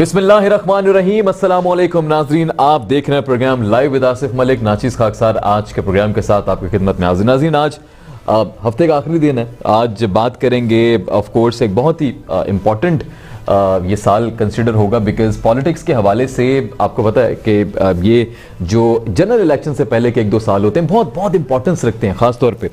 बिस्मिल्लाहिर्रहमानिर्रहीम, अस्सलाम वालेकुम नाज़रीन। आप देख रहे हैं program live with Asif Malik. नाचिस खाकसार आज के प्रोग्राम के साथ आपकी खिदमत में हाजिर। नाज़रीन, आज हफ्ते का आखिरी दिन है। आज बात करेंगे ऑफ कोर्स एक बहुत ही इम्पॉर्टेंट ये साल कंसिडर होगा बिकॉज पॉलिटिक्स के हवाले से आपको पता है कि ये जो जनरल इलेक्शन से पहले के 1-2 साल होते हैं बहुत बहुत इंपॉर्टेंस रखते हैं। खास तौर पे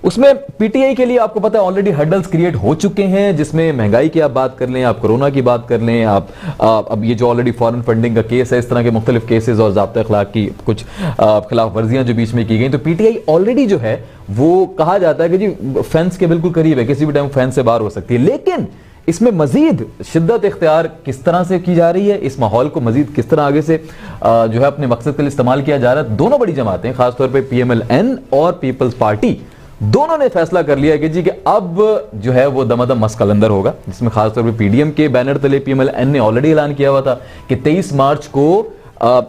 उसमें पीटीआई के लिए आपको पता है ऑलरेडी हर्डल्स क्रिएट हो चुके हैं, जिसमें महंगाई की आप बात कर लें, आप कोरोना की बात कर लें, आप अब ये जो ऑलरेडी फॉरेन फंडिंग का केस है, इस तरह के मुख्तलिफ केसेस और ज़ाब्ता अखलाक की कुछ खिलाफ वर्जियां जो बीच में की गई, तो पीटीआई ऑलरेडी जो है वो कहा जाता है कि जी फेंस के बिल्कुल करीब है, किसी भी टाइम फेंस से बाहर हो सकती है। लेकिन इसमें मजीद शिद्दत इख्तियार किस तरह से की जा रही है, इस माहौल को मजीद किस तरह आगे से जो है अपने मकसद के लिए इस्तेमाल किया जा रहा है। दोनों बड़ी जमातें खासतौर पर PMLN और पीपल्स पार्टी दोनों ने फैसला कर लिया कि जी कि अब जो है वो दमादम मस्त कलंदर होगा, जिसमें खासतौर पे PDM के बैनर तले PMLN ने ऑलरेडी ऐलान किया हुआ था कि 23 मार्च को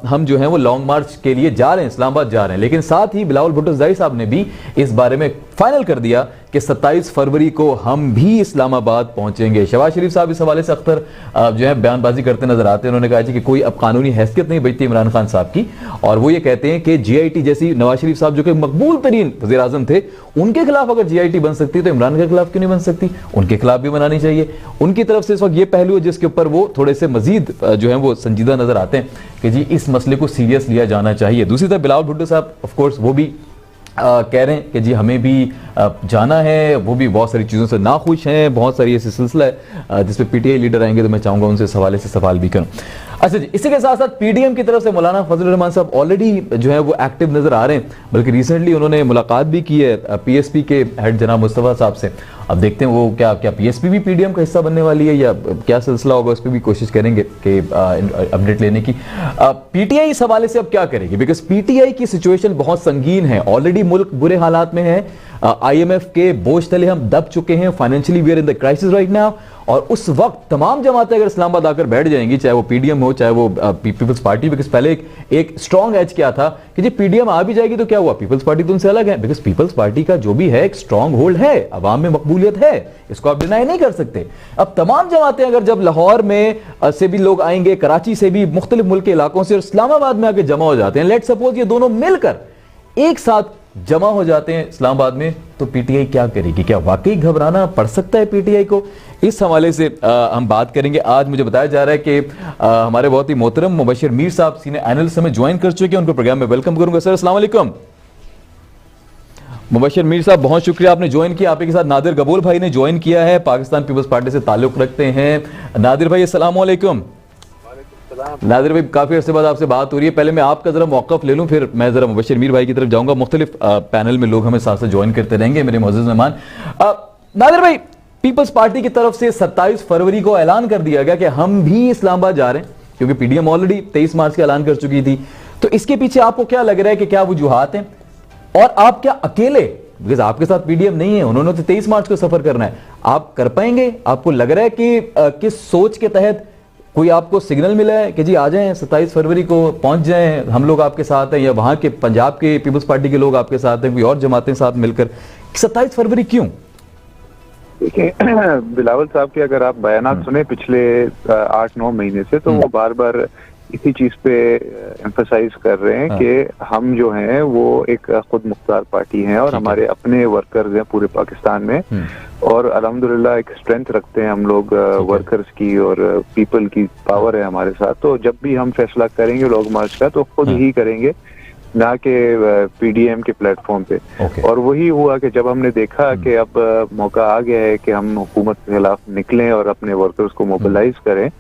हम जो है वो लॉन्ग मार्च के लिए जा रहे हैं, इस्लामाबाद जा रहे हैं। लेकिन साथ ही बिलावल भुट्टो ज़रदारी साहब ने भी इस बारे में फाइनल कर दिया कि 27 फरवरी को हम भी इस्लामाबाद पहुंचेंगे। शहबाज शरीफ साहब इस हवाले से अक्सर जो है बयानबाजी करते नजर आते हैं। उन्होंने कहा कि कोई अब कानूनी हैसियत नहीं बचती इमरान खान साहब की, और वो ये कहते हैं कि GIT जैसी, नवाज शरीफ साहब जो कि मकबूल तरीन वज़ीर आज़म थे, उनके खिलाफ अगर GIT बन सकती तो इमरान के खिलाफ क्यों नहीं बन सकती, उनके खिलाफ भी बनानी चाहिए। उनकी तरफ से इस वक्त ये पहलू है जिसके ऊपर वो थोड़े से मजीद जो है वो संजीदा नजर आते हैं कि जी इस मसले को सीरियस लिया जाना चाहिए। दूसरी तरफ बिलावल भुट्टो साहब ऑफ कोर्स वो भी कह रहे हैं कि जी हमें भी जाना है, वो भी बहुत सारी चीज़ों से नाखुश हैं। बहुत सारी ऐसी सिलसिला है जिस पे PTI लीडर आएंगे तो मैं चाहूँगा उनसे इस हवाले से सवाल भी करूँ। अच्छा जी, इसी के साथ साथ PDM की तरफ से मौलाना फजल रहमान साहब ऑलरेडी जो है वो एक्टिव नजर आ रहे हैं, बल्कि रिसेंटली उन्होंने मुलाकात भी की है PSP के हेड जनाब मुस्तफ़ा साहब से। अब देखते हैं वो क्या PSP भी PDM का हिस्सा बनने वाली है या क्या सिलसिला होगा, उस पर भी कोशिश करेंगे कि अपडेट लेने की। PTI इस हवाले से अब क्या करेगी, बिकॉज PTI की सिचुएशन बहुत संगीन है। ऑलरेडी मुल्क बुरे हालात में है, IMF के बोझ तले हम दब चुके हैं, financially we are in the crisis right now. और उस वक्त तमाम जमातें अगर इस्लामाबाद आकर बैठ जाएंगी, चाहे वो PDM हो चाहे वो पीपल्स पार्टी, बिकॉज पहले एक स्ट्रॉन्ग एज क्या था कि जी PDM आ भी जाएगी तो क्या हुआ, पीपल्स पार्टी तो उनसे अलग है। बिकॉज पीपल्स पार्टी का जो भी है एक स्ट्रॉन्ग होल्ड है, अवाम में मकबूलियत है, इसको आप डिनाई नहीं कर सकते। अब तमाम जमातें अगर जब लाहौर में से भी लोग आएंगे, कराची से भी, मुख्तलिफ मुल्क के इलाकों से और इस्लामाबाद में आके जमा हो जाते हैं, लेट सपोज ये दोनों मिलकर एक साथ जमा हो जाते हैं इस्लामाबाद में, तो PTI क्या करेगी, क्या वाकई घबराना पड़ सकता है PTI को? इस हवाले से हम बात करेंगे। आज मुझे बताया जा रहा है कि हमारे बहुत ही मोहतरम मुबशिर मीर साहब सीनियर एनालिस्ट हमें ज्वाइन कर चुके हैं, उनको प्रोग्राम में वेलकम करूंगा। सर अस्सलाम वालेकुम। मुबशिर मीर साहब बहुत शुक्रिया आपने ज्वाइन किया। आपके साथ नादिर गबूल भाई ने ज्वाइन किया है, पाकिस्तान पीपल्स पार्टी से ताल्लुक रखते हैं। नादिर भाई अस्सलाम वालेकुम। नादिर भाई काफी अर्से बाद आपसे बात हो रही है। पहले मैं आपका जरा मौक़िफ़ ले लूं, फिर मैं जरा मुबशिर मीर भाई की तरफ जाऊंगा। मुख्तलिफ पैनल में लोग हमें साथ साथ ज्वाइन करते रहेंगे मेरे मोअज़्ज़िज़ मेहमान। नादिर भाई, पीपल्स पार्टी की तरफ से 27 फरवरी को ऐलान कर दिया गया कि हम भी इस्लामाबाद जा रहे हैं, क्योंकि PDM ऑलरेडी 23 मार्च का ऐलान कर चुकी थी। तो इसके पीछे आपको क्या लग रहा है कि क्या वजूहात हैं, और आप क्या अकेले, बिकॉज आपके साथ PDM नहीं है, उन्होंने तो 23 मार्च को सफर करना है, आप कर पाएंगे? आपको लग रहा है कि किस सोच के तहत कोई आपको सिग्नल मिला है कि जी आ जाएं 27 फरवरी को पहुंच जाएं, हम लोग आपके साथ हैं, या वहां के पंजाब के पीपल्स पार्टी के लोग आपके साथ हैं, कोई और जमातें साथ मिलकर? 27 फरवरी क्यों? देखिए बिलावल साहब के अगर आप बयानात सुने पिछले 8-9 महीने से, तो वो बार बार इसी चीज पे एम्फसाइज कर रहे हैं कि हम जो हैं वो एक खुद मुख्तार पार्टी हैं और हमारे अपने वर्कर्स हैं पूरे पाकिस्तान में, और अल्हम्दुलिल्लाह एक स्ट्रेंथ रखते हैं हम लोग वर्कर्स की, और पीपल की पावर है हमारे साथ। तो जब भी हम फैसला करेंगे लॉन्ग मार्च का तो खुद ही करेंगे, ना कि PDM के प्लेटफॉर्म पे। और वही हुआ कि जब हमने देखा कि अब मौका आ गया है कि हम हुकूमत के खिलाफ निकलें और अपने वर्कर्स को मोबिलाइज करें,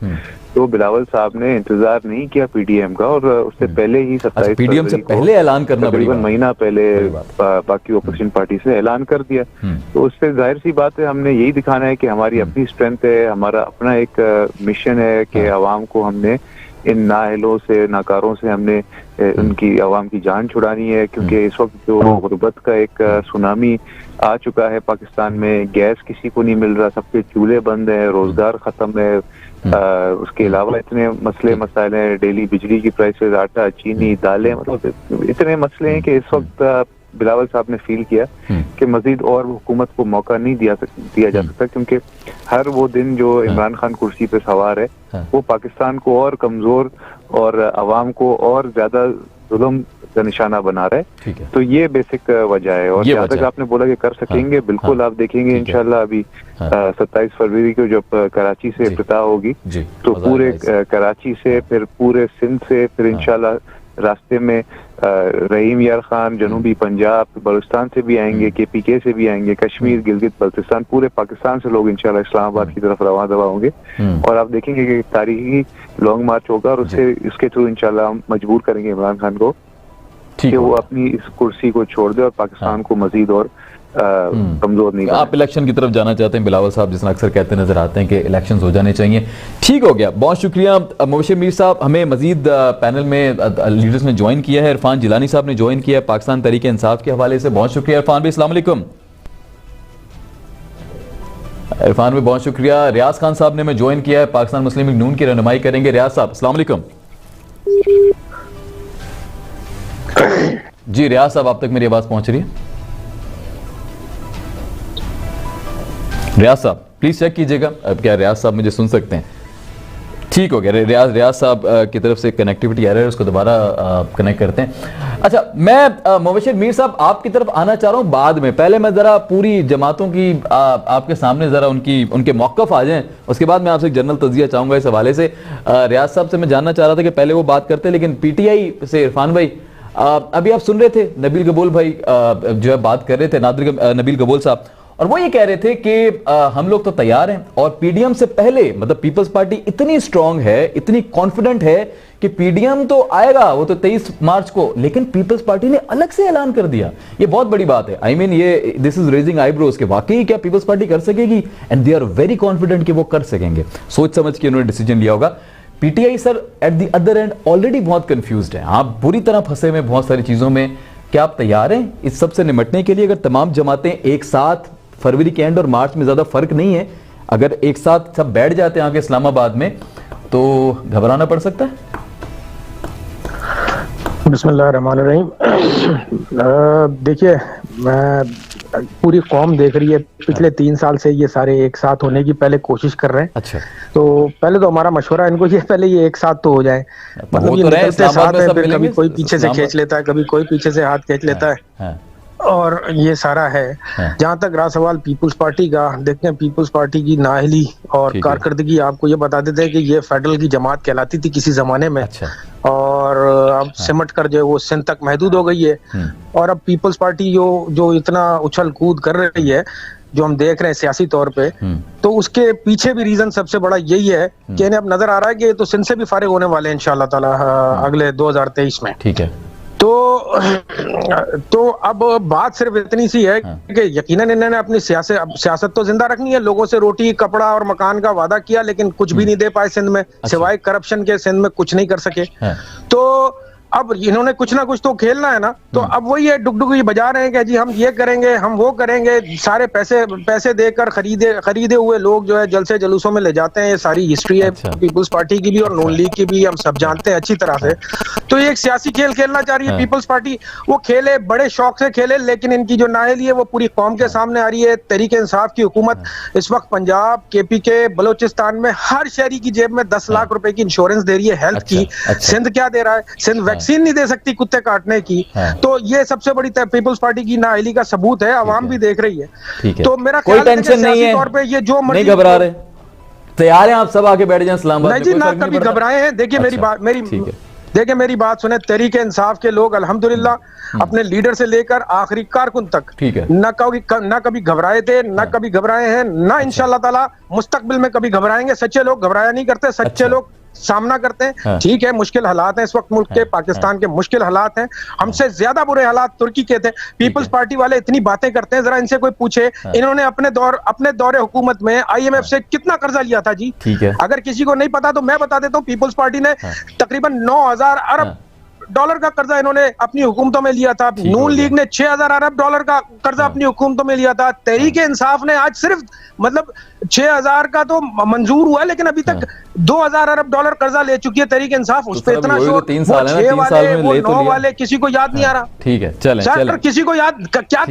तो बिलावल साहब ने इंतजार नहीं किया PDM का, और उससे पहले ही 27 PDM से पहले ऐलान करना, तकरीबन महीना पहले बाकी ओपोजिशन पार्टी से ऐलान कर दिया। तो उससे जाहिर सी बात है हमने यही दिखाना है कि हमारी अपनी स्ट्रेंथ है, हमारा अपना एक मिशन है कि आवाम को हमने इन नाअहलों से, नाकारों से हमने उनकी आवाम की जान छुड़ानी है। क्योंकि इस वक्त जो गुर्बत का एक सुनामी आ चुका है पाकिस्तान में, गैस किसी को नहीं मिल रहा, सबके चूल्हे बंद हैं, रोजगार खत्म है, उसके अलावा इतने मसले हैं, डेली बिजली की प्राइसेस, आटा, चीनी, दालें, मतलब इतने मसले हैं कि इस वक्त बिलावल साहब ने फील किया कि मजीद और हुकूमत को मौका नहीं दिया जा सकता, क्योंकि हर वो दिन जो इमरान खान कुर्सी पे सवार है वो पाकिस्तान को और कमजोर और अवाम को और ज्यादा जुल्म का निशाना बना रहा है। तो ये बेसिक वजह है। और जहाँ तक आपने बोला कि कर सकेंगे, बिल्कुल आप देखेंगे इंशाल्लाह अभी 27 फरवरी को जब कराची से इफ्तिताह होगी तो पूरे कराची से, फिर पूरे सिंध से, फिर इंशाल्लाह रास्ते में रहीम यार खान जनूबी पंजाब बलूचिस्तान से भी आएंगे, KPK से भी आएंगे, कश्मीर गिलगित बल्तिस्तान, पूरे पाकिस्तान से लोग इंशाल्लाह इस्लामाबाद की तरफ रवाना दवा होंगे। और आप देखेंगे कि तारीखी लॉन्ग मार्च होगा और उससे इसके थ्रू इंशाल्लाह हम मजबूर करेंगे इमरान खान को कि वो अपनी इस कुर्सी को छोड़ दे और पाकिस्तान को मजीद और कमजोर नहीं। आप इलेक्शन की तरफ जाना चाहते हैं बिलावल साहब, जिसने अक्सर कहते नजर आते हैं कि इलेक्शंस हो जाने चाहिए। ठीक हो गया, बहुत शुक्रिया मुबशिर मीर साहब। हमें मजीद पैनल में लीडर्स ने ज्वाइन किया है, इरफान जिलानी साहब ने ज्वाइन किया है पाकिस्तान तहरीक इंसाफ के हवाले से। बहुत शुक्रिया इरफान भाई, अस्सलाम वालेकुम। इरफान भाई बहुत शुक्रिया। रियाज खान साहब ने हमें ज्वाइन किया है, पाकिस्तान मुस्लिम लीग नून की रहनुमाई करेंगे। रियाज साहब अस्सलाम वालेकुम। जी रियाज साहब, आप तक मेरी आवाज पहुंच रही है? रियाज साहब प्लीज चेक कीजिएगा, अब क्या रियाज साहब मुझे सुन सकते हैं? ठीक हो गया, रियाज साहब की तरफ से कनेक्टिविटी एरर है, उसको दोबारा कनेक्ट करते हैं। अच्छा, मैं मुबशिर मीर साहब आपकी तरफ आना चाह रहा हूं बाद में। पहले मैं जरा पूरी जमातों की आपके सामने जरा उनके मौक़िफ़ आ जाएं, उसके बाद मैं आपसे जनरल तज़किया चाहूंगा इस हवाले से। रियाज साहब से मैं जानना चाह रहा था कि पहले वो बात करते, लेकिन PTI से इरफान भाई अभी आप सुन रहे थे नबील गबोल भाई जो है बात कर रहे थे, नबील गबोल साहब, और वो ये कह रहे थे कि हम लोग तो तैयार हैं और PDM से पहले, मतलब पीपल्स पार्टी इतनी स्ट्रांग है, इतनी कॉन्फिडेंट है कि PDM तो आएगा, वो तो 23 मार्च को, लेकिन पीपल्स पार्टी ने अलग से ऐलान कर दिया। ये बहुत बड़ी बात है। आई मीन ये दिस इज रेजिंग आईब्रोज के वाकई क्या पीपल्स पार्टी कर सकेगी? And they are very confident कि वो कर सकेंगे। सोच समझ के उन्होंने डिसीजन लिया होगा। PTI sir at the other and already बहुत कंफ्यूज्ड है, आप बुरी तरह फंसे हुए बहुत सारी चीजों में। क्या आप तैयार हैं इस सब से निपटने के लिए? अगर तमाम जमातें एक साथ, फरवरी के एंड और मार्च में ज्यादा फर्क नहीं है, अगर एक साथ सब बैठ जाते हैं आके इस्लामाबाद में, तो घबराना पड़ सकता है? बिस्मिल्लाहिर्रहमानिर्रहीम। देखिए, पूरी कौम देख रही है, पिछले 3 साल से ये सारे एक साथ होने की पहले कोशिश कर रहे हैं। अच्छा, तो पहले तो हमारा मशवरा इनको ये पहले ये एक साथ तो हो जाए। मतलब ये निकलते साथ है, फिर कभी कोई पीछे से खींच लेता है, कभी कोई पीछे से हाथ खींच लेता है, और ये सारा है। जहां तक रहा सवाल पीपल्स पार्टी का, देखते हैं पीपल्स पार्टी की नाअहली और कारकर्दगी आपको ये बता देते हैं कि ये फेडरल की जमात कहलाती थी किसी जमाने में। अच्छा। और अब सिमट कर जो वो सिंध तक महदूद हो गई है। और अब पीपल्स पार्टी जो इतना उछल कूद कर रही है, जो हम देख रहे हैं सियासी तौर पे, तो उसके पीछे भी रीजन सबसे बड़ा यही है कि इन्हें अब नजर आ रहा है कि ये तो सिंध से भी फारिग होने वाले हैं इंशाल्लाह ताला अगले 2023 में। ठीक है। तो अब बात सिर्फ इतनी सी है कि यकीनन इन्होंने अपनी सियासत तो जिंदा रखनी है। लोगों से रोटी, कपड़ा और मकान का वादा किया, लेकिन कुछ भी नहीं दे पाए सिंध में। सिवाय करप्शन के सिंध में कुछ नहीं कर सके। तो अब इन्होंने कुछ ना कुछ तो खेलना है ना, तो अब वही है, डुगडुगी बजा रहे हैं कि जी हम ये करेंगे, हम वो करेंगे। सारे पैसे देकर खरीदे हुए लोग जो है जलसे जुलूसों में ले जाते हैं। ये सारी हिस्ट्री है पीपल्स पार्टी की भी और नून लीग की भी, हम सब जानते हैं अच्छी तरह से। तो ये एक सियासी खेल खेलना चाह रही है पीपल्स पार्टी। वो खेले, बड़े शौक से खेले, लेकिन इनकी जो नाअहली है वो पूरी कौम के सामने आ रही है। तहरीक इंसाफ की हुकूमत इस वक्त पंजाब, KPK, बलोचिस्तान में हर शहरी की जेब में 10 लाख रुपए की इंश्योरेंस दे रही है हेल्थ की। सिंध क्या दे रहा है? सिंध वैक्सीन नहीं दे सकती कुत्ते काटने की। तो ये सबसे बड़ी पीपल्स पार्टी की नाअहली का सबूत है, आवाम भी देख रही है। तो मेरा कोई टेंशन नहीं है, तौर पे ये जो नहीं घबरा रहे, तैयार हैं आप सब आके बैठ जाएं इस्लामाबाद में। नहीं जी, ना कभी घबराए हैं। देखिए मेरी बात सुने, तहरीक इंसाफ के लोग अल्हम्दुलिल्लाह अपने लीडर से लेकर आखिरी कारकुन तक न कभी घबराए थे, न कभी घबराए हैं, न इंशाल्लाह ताला मुस्तकबिल में कभी घबराएंगे। सच्चे लोग घबराया नहीं करते, सच्चे लोग सामना करते हैं। ठीक है, मुश्किल हालात हैं इस वक्त मुल्क के, पाकिस्तान के मुश्किल हालात हैं। हमसे ज्यादा बुरे हालात तुर्की के थे। पीपल्स पार्टी वाले इतनी बातें करते हैं, जरा इनसे कोई पूछे इन्होंने अपने दौरे हुकूमत में IMF से कितना कर्जा लिया था जी। ठीक है, अगर किसी को नहीं पता तो मैं बता देता हूँ। पीपल्स पार्टी ने तकरीबन 9,000 अरब डॉलर का कर्जा इन्होंने अपनी हुकूमतों में लिया था। नून लीग ने 6000 अरब डॉलर का कर्जा अपनी हुकूमतों में लिया था। तहरीक इंसाफ ने आज सिर्फ मतलब 6000 का तो मंजूर हुआ, लेकिन अभी तक 2000 अरब डॉलर कर्जा ले चुकी है तहरीक इंसाफ। उस पर इतना शोर, 3 साल है, 3 साल में ले तो 9 वाले किसी को याद नहीं आ रहा। ठीक है, चलें किसी को याद क्या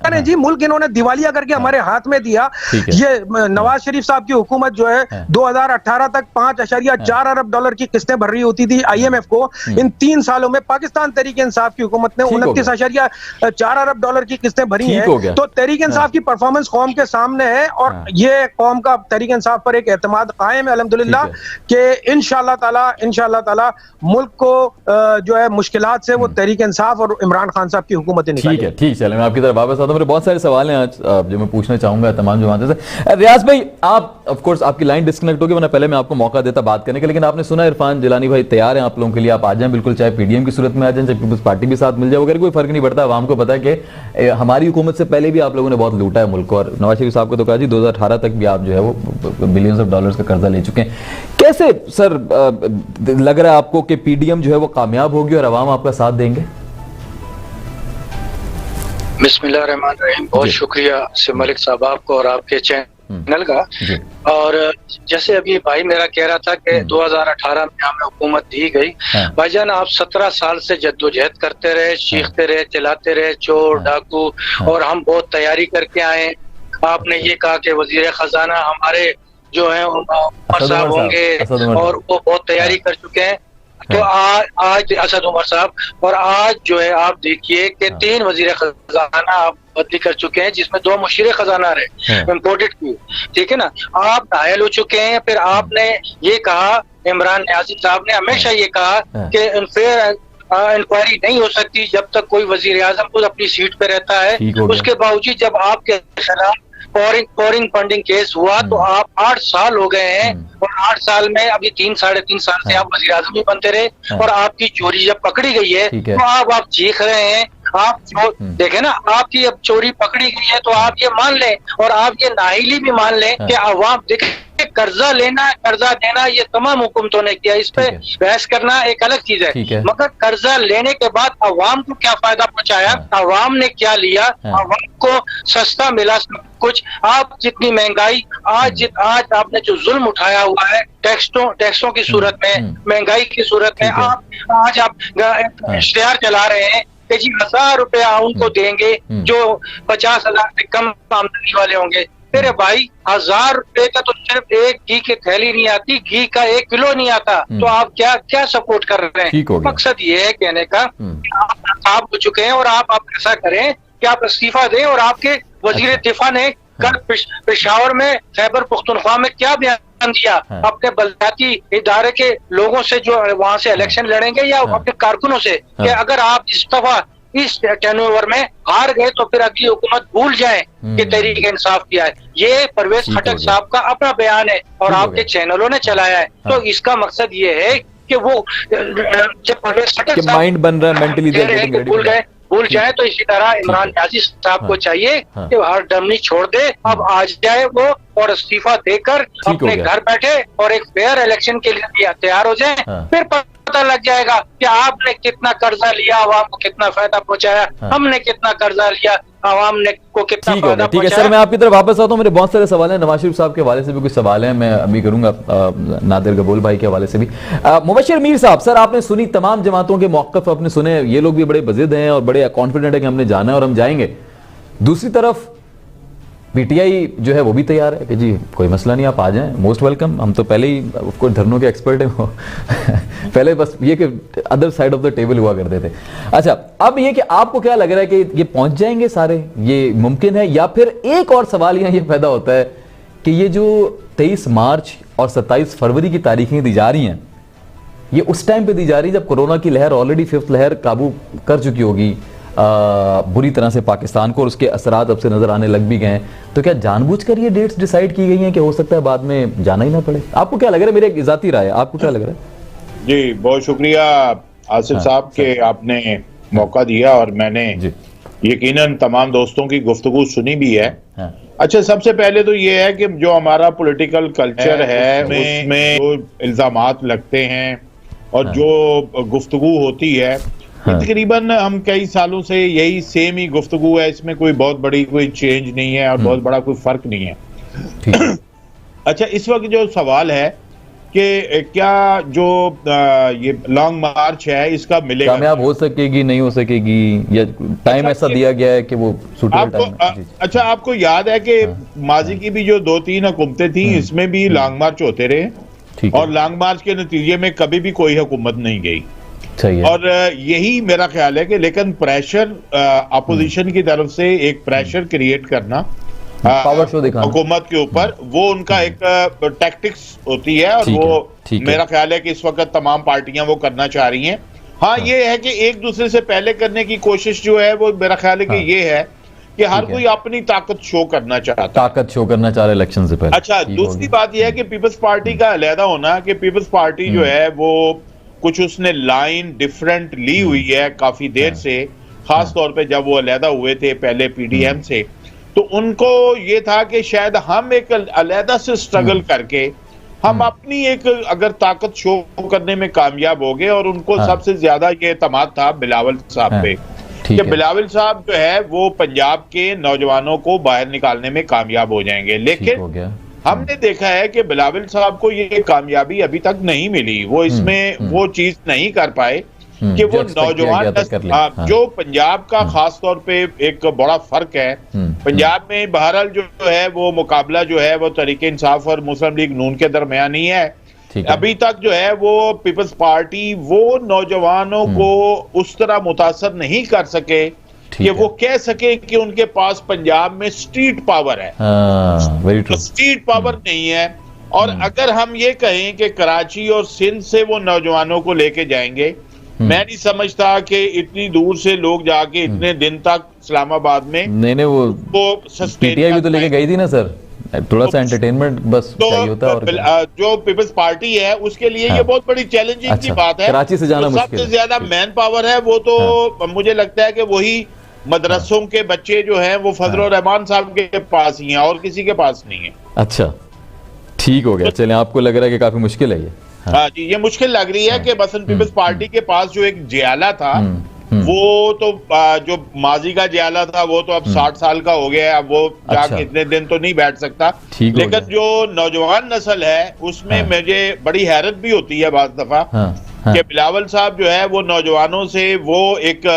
करें जी, मुल्क इन्होंने दिवालिया करके हमारे हाथ में दिया। ये नवाज शरीफ साहब की हुकूमत जो है 2018 तक 5.4 अरब डॉलर की किस्तें भर रही होती थी IMF को। इन 3 सालों में पाकिस्तान तहरीक इंसाफ की हुकूमत ने 29.4 अरब डॉलर की किस्तें भरी हैं। तो तहरीक इंसाफ की परफॉर्मेंस कौम के सामने है, और ये कौम का तहरीक इंसाफ पर एक एतमाद कायम है अल्हम्दुलिल्लाह कि इंशाअल्लाह ताला मुल्क को जो है मुश्किलात से वो तहरीक इंसाफ और इमरान खान साहब की हुकूमत निकालेगी। ठीक, चले मैं आपकी तरफ वापस आता हूं। मेरे बहुत सारे सवाल हैं आज जो मैं पूछना चाहूंगा तमाम जमाते से। रियाज भाई, आप ऑफ कोर्स आपकी लाइन डिस्कनेक्ट होगी, वरना पहले मैं आपको मौका देता बात करने का, लेकिन आपने सुना इरफान जिलानी भाई तैयार हैं आप लोगों के लिए, आप आ जाएं बिल्कुल, चाहे PDM की सूरत में आ जाएं, चाहे पीपल्स पार्टी भी साथ मिल जाए वगैरह, कोई फर्क नहीं पड़ता। आवाम को पता है कि हमारी हुकूमत से पहले भी आप लोगों ने बहुत लूटा है मुल्क को, और नवाज शरीफ साहब को तो कहा जी 2018 तक भी आप जो है वो बिलियंस ऑफ डॉलर्स का कर्जा ले चुके हैं। कैसे सर लग रहा है आपको कि PDM जो है वो कामयाब होगी और अवाम आपका साथ देंगे? बिस्मिल्लाहिर्रहमानिर्रहीम। बहुत शुक्रिया सिर्फ मलिक साहब आपको और आपके चैनल का। और जैसे अभी भाई मेरा कह रहा था कि 2018 में हमें हुकूमत दी गई। भाईजान, आप 17 साल से जद्दोजहद करते रहे, चीखते रहे, चिल्लाते रहे, चोर डाकू, और हम बहुत तैयारी करके आए। आपने ये कहा कि वजीर खजाना हमारे जो है उमर साहब होंगे, और वो बहुत तैयारी कर चुके हैं। तो आज असद उमर साहब, और आज जो है आप देखिए कि 3 वजीर खजाना आप बदली कर चुके हैं, जिसमें 2 मुशीर खजाना रहे इम्पोर्टेड की, ठीक है ना। आप घायल हो चुके हैं। फिर आपने ये कहा, इमरान न्याजी साहब ने हमेशा ये कहा कि अनफेयर इंक्वायरी नहीं हो सकती जब तक कोई वजीर आजम खुद अपनी सीट पे रहता है। उसके बावजूद जब आपके खिलाफ फॉरेन फंडिंग केस हुआ तो आप 8 साल हो गए हैं, और 8 साल में अभी 3-3.5 साल से आप वजीर आजम भी बनते रहे, और आपकी चोरी जब पकड़ी गई है तो आप चीख रहे हैं। आप जो देखे ना, आपकी अब चोरी पकड़ी गई है तो आप ये मान लें, और आप ये नाहिली भी मान लें कि अवाम देखे कर्जा लेना, कर्जा देना ये तमाम हुकूमतों ने किया। इस पे बहस करना एक अलग चीज है, मगर कर्जा लेने के बाद अवाम को क्या फायदा पहुंचाया, अवाम ने क्या लिया, अवाम को सस्ता मिला सब कुछ। आप जितनी महंगाई आज आपने जो जुल्म उठाया हुआ है टैक्सों की सूरत में, महंगाई की सूरत में, आज आप इश्तिहार चला रहे हैं कि जी 1000 रुपया उनको देंगे जो 50,000 से कम आमदनी वाले होंगे। मेरे भाई 1000 रुपए का तो सिर्फ एक घी की थैली नहीं आती, घी का 1 किलो नहीं आता। तो आप क्या सपोर्ट कर रहे हैं? मकसद ये है कहने का, आप हो चुके हैं, और आप ऐसा करें कि आप इस्तीफा दें। और आपके वजीर दिफा ने कल पेशावर में खैबर पुख्तनख्वा में क्या बयान दिया अपने बलदियाती इदारे के लोगों से जो वहां से इलेक्शन लड़ेंगे, या अपने कारकुनों से, कि अगर आप इस दफा इस टर्नओवर में हार गए तो फिर अगली हुकूमत भूल जाए कि तहरीक इंसाफ किया है। ये परवेज खटक साहब का अपना बयान है, और आपके चैनलों ने चलाया है। तो इसका मकसद ये है कि वो जब परवेज खटक माइंड बन रहा है, मेंटली भूल जाए, तो इसी तरह इमरान न्याजी साहब को चाहिए कि हर डमनी छोड़ दे, अब आ जाए वो, और इस्तीफा देकर अपने घर बैठे और एक फेयर इलेक्शन के लिए तैयार हो जाए। फिर पता लग जाएगा कि आपने कितना कर्जा लिया, आवाम को कितना फायदा पहुंचाया, हमने कितना कर्जा लिया, आवाम ने को कितना फायदा ठीक है सर, मैं आपकी तरफ वापस आता हूँ। मेरे बहुत सारे सवाल हैं, नवाज शरीफ साहब के हवाले से भी कुछ सवाल हैं, मैं अभी करूंगा नादिर गबूल भाई के हवाले से भी। मुबशिर मीर साहब, सर आपने सुनी तमाम जमातों के मौक़िफ़, आपने सुने, ये लोग भी बड़े बज़िद हैं और बड़े कॉन्फिडेंट है कि हमने जाना है और हम जाएंगे। दूसरी तरफ PTI जो है वो भी तैयार है कि जी कोई मसला नहीं, आप आ जाएं, मोस्ट वेलकम। हम तो पहले ही ऑफकोर्स धरनों के एक्सपर्ट हैं पहले बस ये कि other side of the table हुआ करते थे। अच्छा, अब ये कि आपको क्या लग रहा है कि ये पहुंच जाएंगे सारे, ये मुमकिन है? या फिर एक और सवाल यहाँ ये पैदा होता है कि ये जो 23 मार्च और 27 फरवरी की तारीखें दी जा रही हैं, ये उस टाइम पे दी जा रही है जब कोरोना की लहर ऑलरेडी 5th लहर काबू कर चुकी होगी बुरी तरह से पाकिस्तान को, और उसके असरात अब से नजर आने लग भी गए हैं। तो क्या जानबूझकर ये डेट्स डिसाइड की गई हैं कि हो सकता है बाद में जाना ही ना पड़े? आपको क्या लग रहा है? मेरी एक ज़ाती राय है, आपको क्या लग रहा है? जी बहुत शुक्रिया आसिफ साहब के आपने मौका दिया, और मैंने यकीनन तमाम दोस्तों की गुफ्तगू सुनी भी है। अच्छा, सबसे पहले तो ये है कि जो हमारा पॉलिटिकल कल्चर है उसमें जो इल्जामात लगते हैं और जो गुफ्तगू होती है तकरीबन हम कई सालों से यही सेम ही गुफ्तगू है, इसमें कोई बहुत बड़ी कोई चेंज नहीं है और बहुत बड़ा कोई फर्क नहीं है। अच्छा, इस वक्त जो सवाल है कि क्या जो ये लॉन्ग मार्च है इसका मिलेगा, कामयाब हो सकेगी नहीं हो सकेगी, या टाइम ऐसा दिया गया है कि वो सूटेबल टाइम है? अच्छा, आपको याद है कि माजी की भी जो 2-3 हुकूमतें थी इसमें भी लॉन्ग मार्च होते रहे और लॉन्ग मार्च के नतीजे में कभी भी कोई हुकूमत नहीं गई। और यही मेरा ख्याल है कि लेकिन प्रेशर अपोजिशन की तरफ से एक प्रेशर क्रिएट करना पावर शो दिखाना हुकूमत के ऊपर, वो उनका एक टैक्टिक्स होती है और वो मेरा ख्याल है कि इस वक्त तमाम पार्टियां वो करना चाह रही हैं। हाँ, ये है कि एक दूसरे से पहले करने की कोशिश जो है वो मेरा ख्याल है कि ये है कि हर कोई अपनी ताकत शो करना चाहता है, ताकत शो करना चाह रहे इलेक्शन से पहले। अच्छा, दूसरी बात यह है कि पीपल्स पार्टी का अलहदा होना, कि पीपल्स पार्टी जो है वो कुछ उसने लाइन डिफरेंट ली हुई है काफी देर से, खास तौर पे जब वो अलहदा हुए थे पहले पीडीएम से, तो उनको ये था कि शायद हम एक अलहदा से स्ट्रगल करके हम अपनी एक अगर ताकत शो करने में कामयाब हो गए, और उनको सबसे ज्यादा ये एतमाद था बिलावल साहब पे कि बिलावल साहब जो है वो पंजाब के नौजवानों को बाहर निकालने में कामयाब हो जाएंगे। लेकिन हमने देखा है कि बिलावल साहब को ये कामयाबी अभी तक नहीं मिली, वो इसमें वो चीज नहीं कर पाए कि वो नौजवान जो पंजाब का खास तौर पे एक बड़ा फर्क है। पंजाब में बहरहाल जो है वो मुकाबला जो है वो तरीके इंसाफ और मुस्लिम लीग नून के दरमियान ही है। अभी तक जो है वो पीपल्स पार्टी वो नौजवानों को उस तरह मुतासर नहीं कर सके कि वो कह सके कि उनके पास पंजाब में स्ट्रीट पावर है। तो स्ट्रीट पावर नहीं है। और अगर हम ये कहें कि कराची और सिंध से वो नौजवानों को लेके जाएंगे, मैं नहीं समझता कि इतनी दूर से लोग जाके इतने दिन तक इस्लामाबाद में नहीं वो पीटीआई भी तो लेके गई थी ना सर, थोड़ा सा एंटरटेनमेंट बस चाहिए होता है। और जो पीपल्स पार्टी है उसके लिए ये बहुत बड़ी चैलेंजिंग की बात है। कराची से जाना मुश्किल है। सबसे ज्यादा मैन पावर है वो तो मुझे लगता है कि वही मदरसों के बच्चे जो हैं वो फजल रहमान साहब के पास ही हैं और किसी के पास नहीं है। अच्छा, ठीक हो गया। चलें, आपको लग रहा है कि काफी मुश्किल है ये? हाँ जी, ये मुश्किल लग रही है कि बसन पीपल्स पार्टी के पास जो एक जियाला था वो तो जो माजी का जियाला था वो तो अब 60 साल का हो गया है, अब वो जाके इतने दिन तो नहीं बैठ सकता। लेकिन जो नौजवान नस्ल है उसमें मुझे बड़ी हैरत भी होती है बाज़ दफा कि बिलावल साहब जो है वो नौजवानों से वो एक